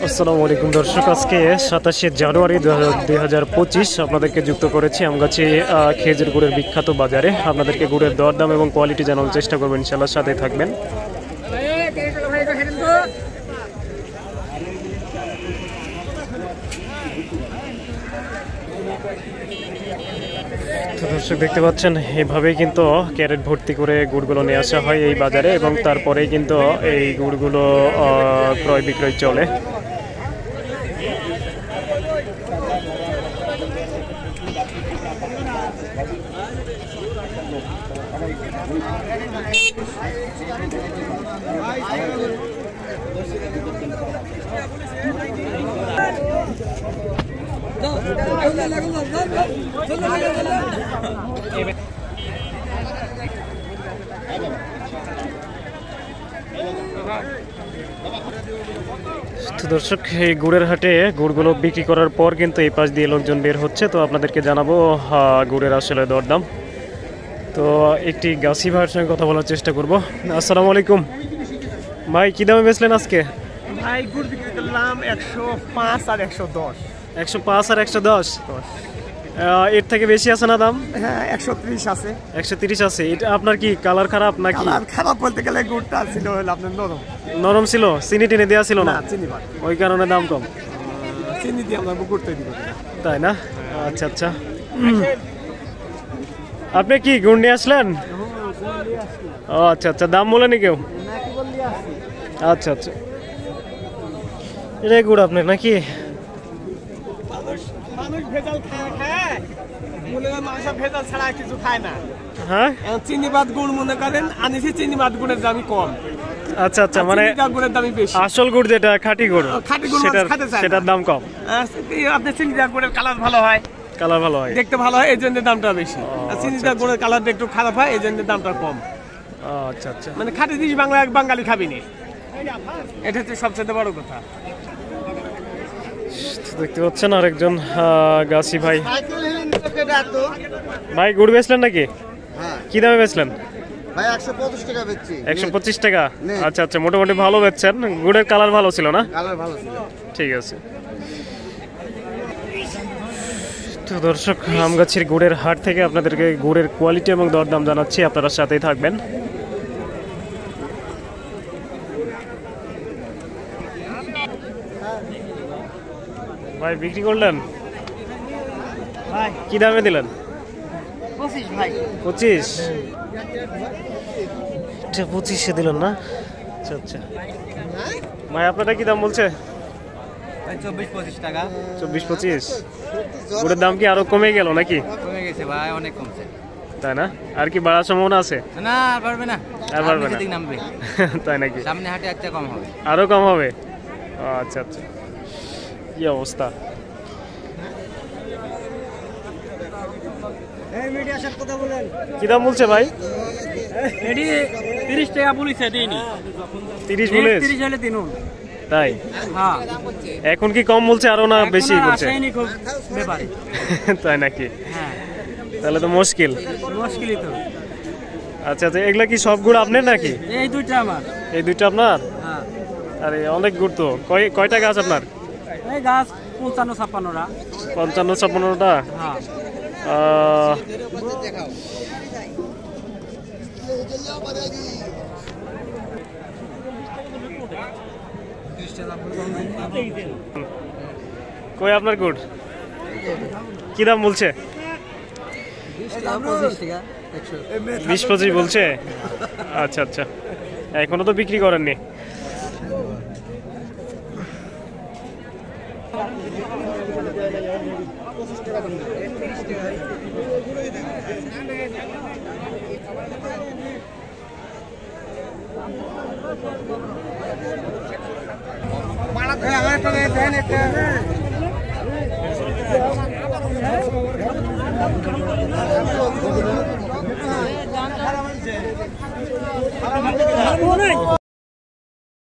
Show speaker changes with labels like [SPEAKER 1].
[SPEAKER 1] আসসালামু আলাইকুম দর্শক, আজকে 27শে জানুয়ারি 2025 আপনাদেরকে যুক্ত করেছি আমগাছি খেজুর গুড়ের বিখ্যাত বাজারে। আপনাদেরকে গুড়ের দরদাম এবং কোয়ালিটি জানানোর চেষ্টা করবেন, ইনশাআল্লাহ সাথে থাকবেন। দর্শক দেখতে পাচ্ছেন, এভাবেই কিন্তু ক্যারেট ভর্তি করে গুড়গুলো নিয়ে আসা হয় এই বাজারে এবং তারপরেই কিন্তু এই গুড়গুলো ক্রয় বিক্রয় চলে। দর্শক, এই গুড়ের হাটে গুড়গুলো বিক্রি করার পর কিন্তু এই পাশ দিয়ে লোকজন বের হচ্ছে, তো আপনাদেরকে জানাবো গুড়ের আসলে দরদাম। তো একটি গাছি ভাইয়ের সঙ্গে কথা বলার চেষ্টা করব। আসসালামু আলাইকুম ভাই, কি দামে বেচলেন আজকে?
[SPEAKER 2] ভাই গুড় বিক্রি করলাম 105 আর 110।
[SPEAKER 1] 105 আর 110। এর থেকে বেশি আছে না দাম?
[SPEAKER 2] হ্যাঁ, 130 আছে।
[SPEAKER 1] 130 আছে। এটা আপনার কি কালার খারাপ নাকি?
[SPEAKER 2] কালার খারাপ বলতে গেলে গুড়টা ছিল আপনার নরম।
[SPEAKER 1] নরম ছিল, চিনি টিনে দেওয়া ছিল না?
[SPEAKER 2] চিনি বাদ,
[SPEAKER 1] ওই কারণে দাম কম।
[SPEAKER 2] চিনি দিয়ে আমরা গুড় তৈরি করি।
[SPEAKER 1] তাই না? আচ্ছা আচ্ছা। আপনি কি গুড় নিয়ে আসলেন? ও আচ্ছা আচ্ছা, দাম বলেনি কেউ? আচ্ছা আচ্ছা, এটাই গুড় আপনার নাকি?
[SPEAKER 2] মানুষ ভেজাল খায়, মানুষ ভেজাল ছাড়া কিছু খায় না।
[SPEAKER 1] হ্যাঁ,
[SPEAKER 2] চিনি বাদ গুড় মনে করেন আনিছি, চিনি বাদ গুড়ের দামই কম।
[SPEAKER 1] আচ্ছা আচ্ছা, মানে
[SPEAKER 2] গুড়ের দামই বেশি।
[SPEAKER 1] আসল গুড় যেটা খাঁটি গুড়, সেটার দাম কম।
[SPEAKER 2] আপনি চিনি গুড়ের কালার ভালো হয়,
[SPEAKER 1] কালার ভালো হয়,
[SPEAKER 2] দেখতে ভালো হয়, এই জন্য দামটা বেশি। চিনি গুড়ের কালারটা একটু খারাপ হয়, এই জন্য দামটা কম।
[SPEAKER 1] আচ্ছা আচ্ছা,
[SPEAKER 2] মানে খাঁটি জিনিস বাঙালি খাবি না, এটা হচ্ছে সবচেয়ে বড় কথা।
[SPEAKER 1] দেখতে পাচ্ছেন আরেকজন গাছি ভাই। ভাই গুড় বেচলেন নাকি? কি দামে বেচলেন?
[SPEAKER 3] ভাই 125 টাকা বেচছি।
[SPEAKER 1] 125 টাকা। আচ্ছা আচ্ছা, মোটামুটি ভালো বেচছেন। গুড়ের কালার ভালো ছিল না?
[SPEAKER 3] কালার ভালো ছিল।
[SPEAKER 1] ঠিক আছে। তো দর্শক, আমগাছির গুড়ের হাট থেকে আপনাদেরকে গুড়ের কোয়ালিটি এবং দরদাম জানাচ্ছি, আপনারা সাথেই থাকবেন। ভাই বিক্রি করলেন? কি দামে দিলেন?
[SPEAKER 3] 25 ভাই।
[SPEAKER 1] 25? এটা 25-এ দিলেন না? আচ্ছা আচ্ছা। ভাই আপনারা কি দাম বলছে?
[SPEAKER 3] 24-25 টাকা।
[SPEAKER 1] 24-25? গুড়ের দাম কি আরো কমে গেল নাকি?
[SPEAKER 3] কমে গেছে ভাই, অনেক কমছে।
[SPEAKER 1] তাই না? আর কি বাড়ার সম্ভাবনা আছে?
[SPEAKER 3] না, পারবে না।
[SPEAKER 1] আর পারবে না?
[SPEAKER 3] নামবে।
[SPEAKER 1] তাই নাকি?
[SPEAKER 3] সামনে হাটে একটা কম হবে।
[SPEAKER 1] আরো কম হবে? আচ্ছা আচ্ছা, কি অবস্থা। কি দাম বলছে ভাই?
[SPEAKER 2] 30 টাকা বলেছে, দিইনি।
[SPEAKER 1] 30 বলে?
[SPEAKER 2] 30 হলে দিন।
[SPEAKER 1] তাই?
[SPEAKER 2] হ্যাঁ।
[SPEAKER 1] এখন কি কম বলছে আরো না বেশি বলছে? তাই নাকি?
[SPEAKER 2] হ্যাঁ,
[SPEAKER 1] তাহলে তো মুশকিল।
[SPEAKER 2] মুশকিলই তো।
[SPEAKER 1] আচ্ছা আচ্ছা, এগুলা কি সব গুড় আপনার নাকি?
[SPEAKER 2] এই দুইটা আমার।
[SPEAKER 1] এই দুইটা আপনার?
[SPEAKER 2] হ্যাঁ।
[SPEAKER 1] আরে অনেক গুড় তো। কয়টা গাছ আপনার?
[SPEAKER 2] এই গাছ 55-56টা।
[SPEAKER 1] 55-56টা?
[SPEAKER 2] হ্যাঁ।
[SPEAKER 1] কই আপনার গুড়? কি দাম বলছে? 20-25 বলছে? আচ্ছা আচ্ছা, এখনো তো বিক্রি করেননি।